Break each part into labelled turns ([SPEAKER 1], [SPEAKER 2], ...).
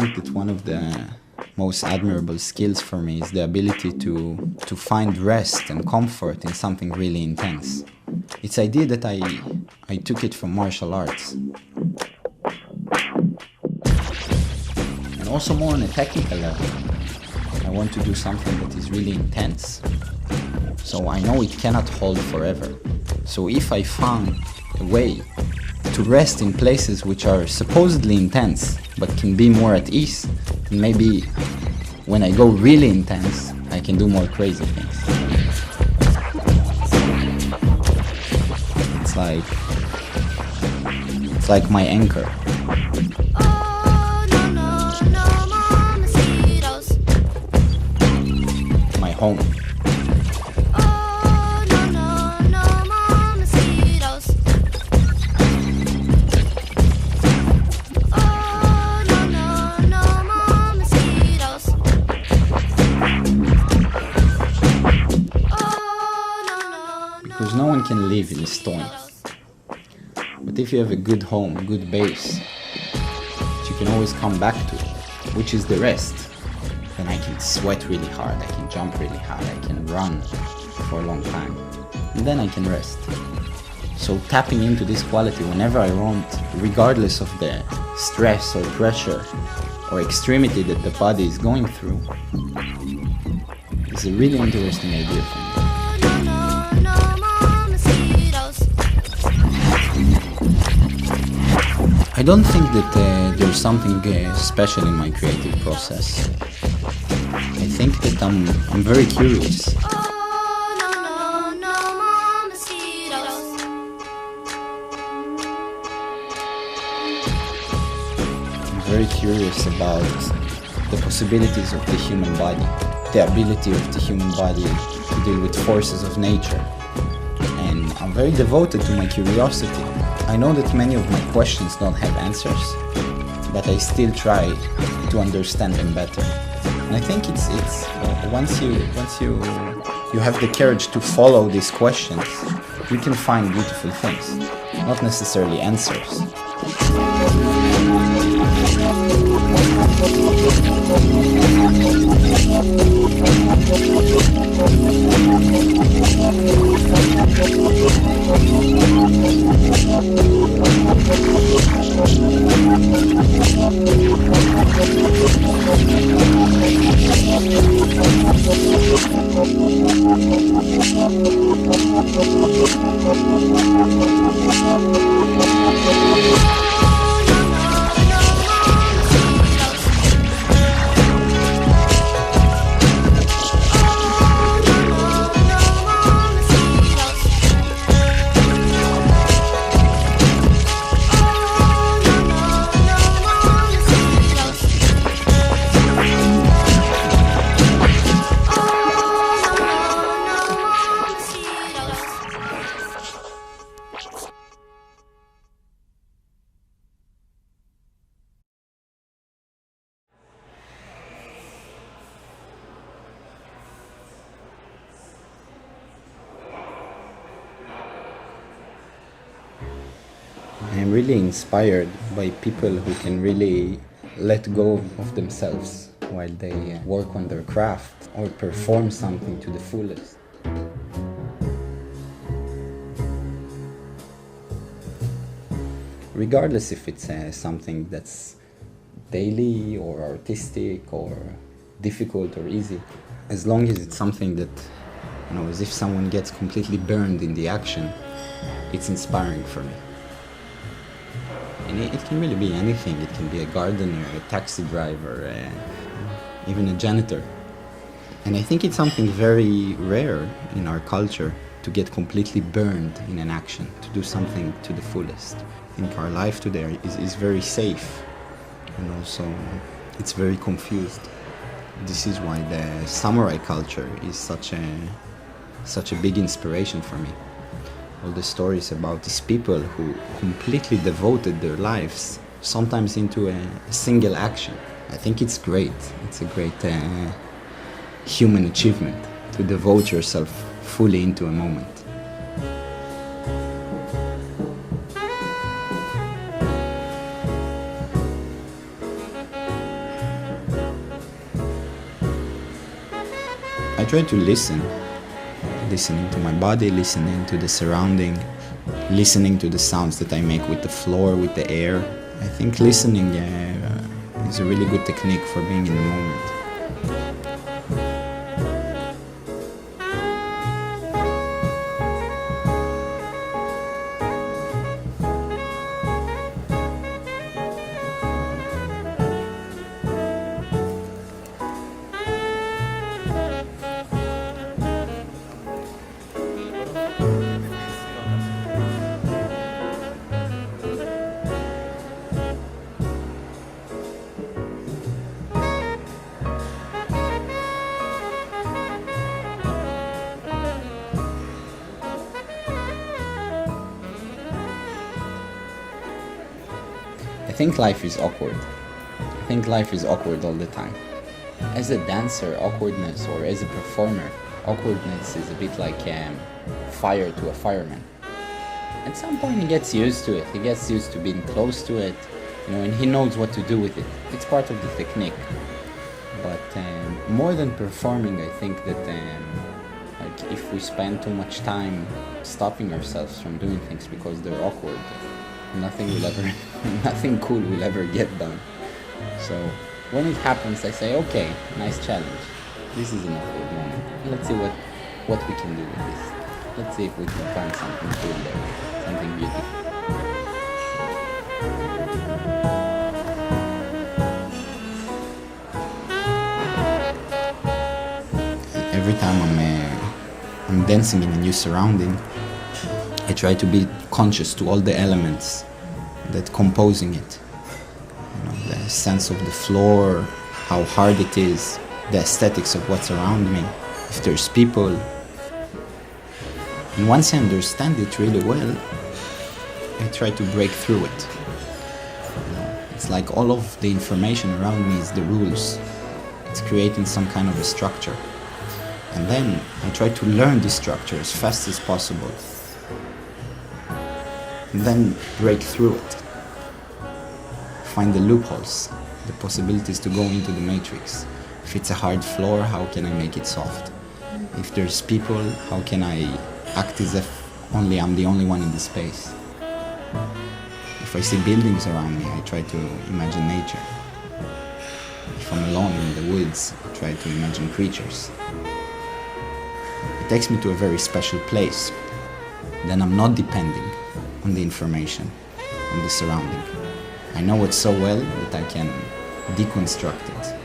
[SPEAKER 1] think that one of the most admirable skills for me is the ability to find rest and comfort in something really intense. It's the idea that I took it from martial arts. And also more on a technical level. I want to do something that is really intense. So I know it cannot hold forever. So if I found a way to rest in places which are supposedly intense, but can be more at ease, and maybe when I go really intense, I can do more crazy things. It's like my anchor. My home. Because no one can live in a storm. But if you have a good home, a good base, that you can always come back to, which is the rest, then I can sweat really hard, I can jump really hard, I can run for a long time, and then I can rest. So tapping into this quality whenever I want, regardless of the stress or pressure or extremity that the body is going through, is a really interesting idea for me. I don't think that there's something special in my creative process. I think that I'm very curious. I'm very curious about the possibilities of the human body, the ability of the human body to deal with forces of nature. And I'm very devoted to my curiosity. I know that many of my questions don't have answers, but I still try to understand them better. And I think it's once you have the courage to follow these questions, you can find beautiful things, not necessarily answers. I'm really inspired by people who can really let go of themselves while they work on their craft or perform something to the fullest. Regardless if it's something that's daily or artistic or difficult or easy, as long as it's something that, as if someone gets completely burned in the action, it's inspiring for me. And it can really be anything. It can be a gardener, a taxi driver, even a janitor. And I think it's something very rare in our culture to get completely burned in an action, to do something to the fullest. I think our life today is very safe, and also it's very confused. This is why the samurai culture is such a big inspiration for me. All the stories about these people who completely devoted their lives, sometimes into a single action. I think it's great. It's a great human achievement to devote yourself fully into a moment. try to listening to my body, listening to the surrounding, listening to the sounds that I make with the floor, with the air. I think listening is a really good technique for being in the moment. I think life is awkward. I think life is awkward all the time. As a dancer, awkwardness, or as a performer, awkwardness is a bit like fire to a fireman. At some point he gets used to it, he gets used to being close to it, and he knows what to do with it. It's part of the technique. But more than performing, I think that like if we spend too much time stopping ourselves from doing things because they're awkward, nothing cool will ever get done. So when it happens, I say, okay, nice challenge. This is an awkward moment. Let's see what we can do with this. Let's see if we can find something cool there, something beautiful. Every time I'm dancing in a new surrounding, I try to be conscious to all the elements that composing it. The sense of the floor, how hard it is, the aesthetics of what's around me, if there's people. And once I understand it really well, I try to break through it. It's like all of the information around me is the rules. It's creating some kind of a structure. And then I try to learn this structure as fast as possible. And then break through it. Find the loopholes, the possibilities to go into the matrix. If it's a hard floor, how can I make it soft? If there's people, how can I act as if I'm the only one in the space? If I see buildings around me, I try to imagine nature. If I'm alone in the woods, I try to imagine creatures. It takes me to a very special place. Then I'm not depending on the information, on the surrounding. I know it so well that I can deconstruct it.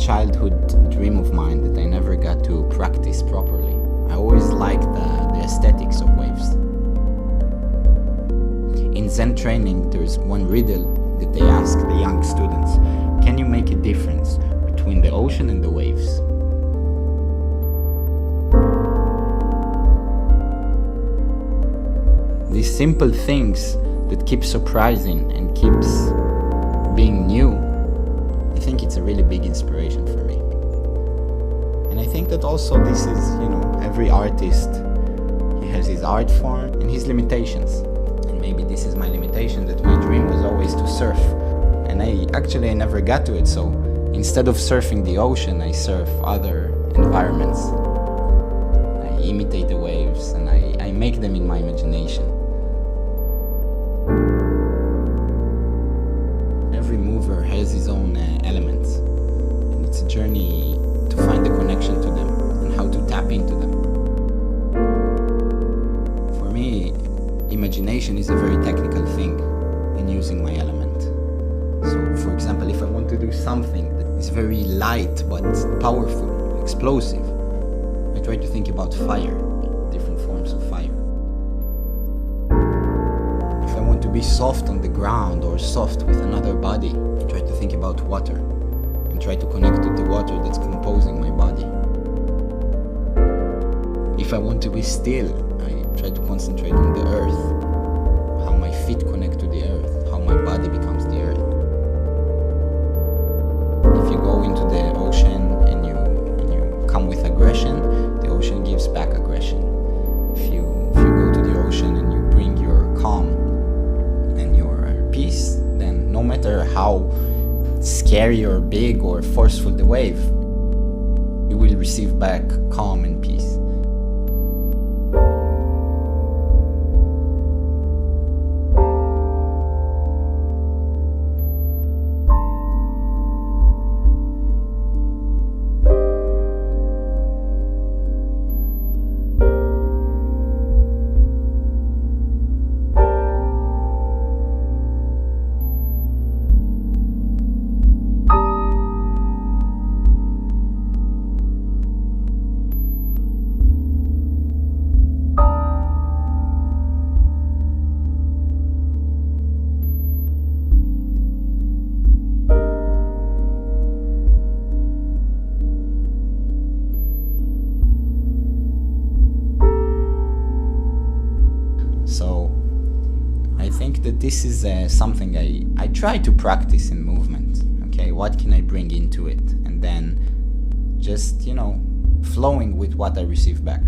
[SPEAKER 1] childhood dream of mine that I never got to practice properly. I always liked the aesthetics of waves. In Zen training, there's one riddle that they ask the young students: can you make a difference between the ocean and the waves? These simple things that keep surprising and keeps being new, I think it's a really big inspiration for me. And I think that also this is, every artist, he has his art form and his limitations. And maybe this is my limitation, that my dream was always to surf. And I never got to it, so instead of surfing the ocean, I surf other environments. I imitate the waves and I make them in my imagination. Every mover has his own elements, and it's a journey to find the connection to them and how to tap into them. For me, imagination is a very technical thing in using my element. So, for example, if I want to do something that is very light but powerful, explosive, I try to think about fire, different forms of fire. If I want to be soft on the ground or soft with another body, I try to think about water and try to connect to the water that's composing my body. If I want to be still, I try to concentrate on the earth, how my feet connect to the earth, how my body becomes the earth. If you go into the ocean and you come with aggression, the ocean gives back aggression. If you go to the ocean and you bring your calm and your peace, then no matter how scary or big or forceful the wave, you will receive back calm and peace. So I think that this is something I try to practice in movement. Okay, what can I bring into it? And then just, flowing with what I receive back.